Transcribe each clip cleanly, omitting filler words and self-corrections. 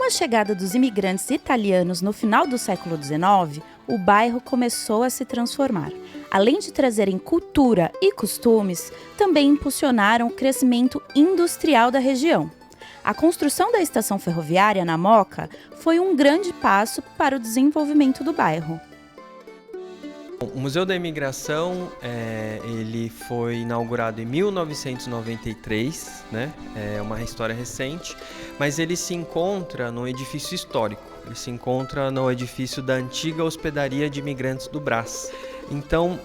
Com a chegada dos imigrantes italianos no final do século XIX, o bairro começou a se transformar. Além de trazerem cultura e costumes, também impulsionaram o crescimento industrial da região. A construção da estação ferroviária na Moca foi um grande passo para o desenvolvimento do bairro. O Museu da Imigração ele foi inaugurado em 1993, né? É uma história recente, mas ele se encontra no edifício histórico, ele se encontra no edifício da antiga hospedaria de imigrantes do Brás. Então,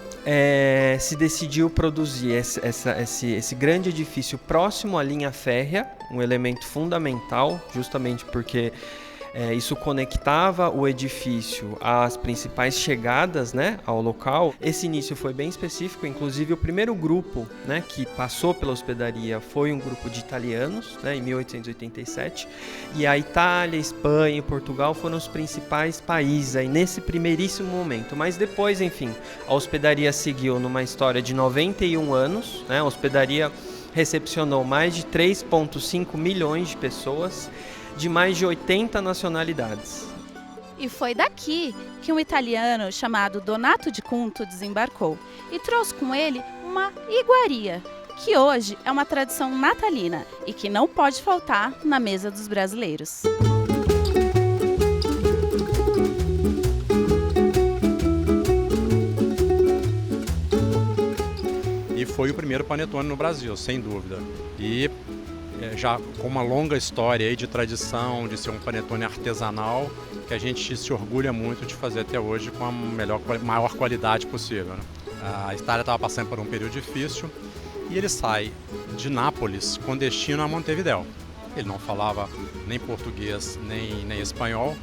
se decidiu produzir esse grande edifício próximo à linha férrea, um elemento fundamental, justamente porque isso conectava o edifício às principais chegadas, né, ao local. Esse início foi bem específico, inclusive o primeiro grupo, né, que passou pela hospedaria foi um grupo de italianos, né, em 1887, e a Itália, Espanha e Portugal foram os principais países aí nesse primeiríssimo momento. Mas depois, enfim, a hospedaria seguiu numa história de 91 anos, né, a hospedaria recepcionou mais de 3,5 milhões de pessoas, de mais de 80 nacionalidades. E foi daqui que um italiano chamado Donato di Cunto desembarcou e trouxe com ele uma iguaria, que hoje é uma tradição natalina e que não pode faltar na mesa dos brasileiros. E foi o primeiro panetone no Brasil, sem dúvida. E já com uma longa história aí de tradição, de ser um panetone artesanal, que a gente se orgulha muito de fazer até hoje com a maior qualidade possível, né? A Itália estava passando por um período difícil e ele sai de Nápoles com destino a Montevidéu. Ele não falava nem português nem espanhol.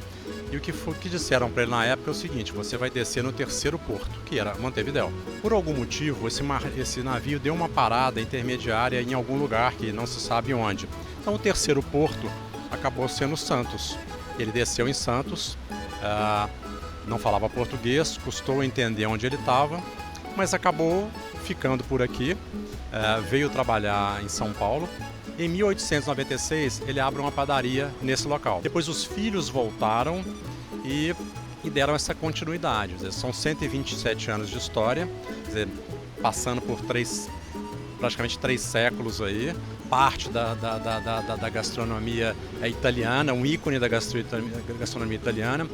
E o que disseram para ele na época é o seguinte: você vai descer no terceiro porto, que era Montevidéu. Por algum motivo, esse navio deu uma parada intermediária em algum lugar que não se sabe onde. Então o terceiro porto acabou sendo Santos. Ele desceu em Santos, não falava português, custou entender onde ele estava, mas acabou ficando por aqui, veio trabalhar em São Paulo. Em 1896, ele abre uma padaria nesse local. Depois os filhos voltaram e deram essa continuidade. Quer dizer, são 127 anos de história, quer dizer, passando por praticamente 3 séculos aí. Parte da gastronomia italiana, um ícone da gastronomia italiana.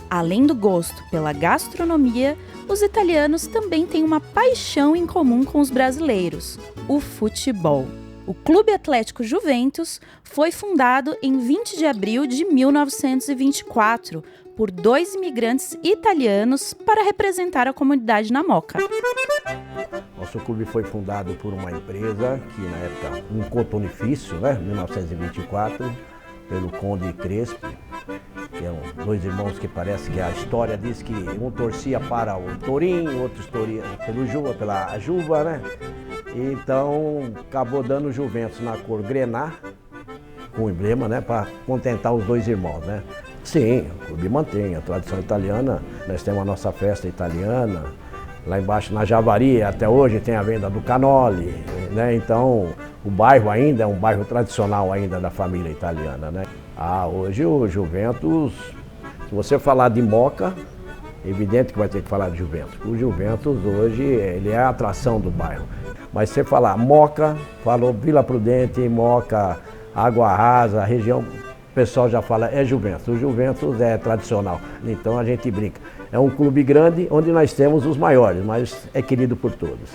Além do gosto pela gastronomia, os italianos também têm uma paixão em comum com os brasileiros: o futebol. O Clube Atlético Juventus foi fundado em 20 de abril de 1924 por 2 imigrantes italianos para representar a comunidade na Moca. Nosso clube foi fundado por uma empresa que, na época, um cotonifício, né, 1924, pelo Conde Crespi, que eram 2 irmãos que parece que a história diz que um torcia para o Tourinho, outro torcia pela Juba, né? Então acabou dando Juventus na cor grená, com o emblema, né, para contentar os 2 irmãos, né? Sim, o clube mantém a tradição italiana, nós temos a nossa festa italiana, lá embaixo na Javari até hoje tem a venda do cannoli, né? Então o bairro ainda é um bairro tradicional ainda da família italiana, né? Hoje o Juventus, se você falar de Moca, é evidente que vai ter que falar de Juventus. O Juventus hoje, ele é a atração do bairro. Mas se você falar Moca, falou Vila Prudente, Moca, Água Rasa, a região, o pessoal já fala é Juventus. O Juventus é tradicional, então a gente brinca. É um clube grande onde nós temos os maiores, mas é querido por todos.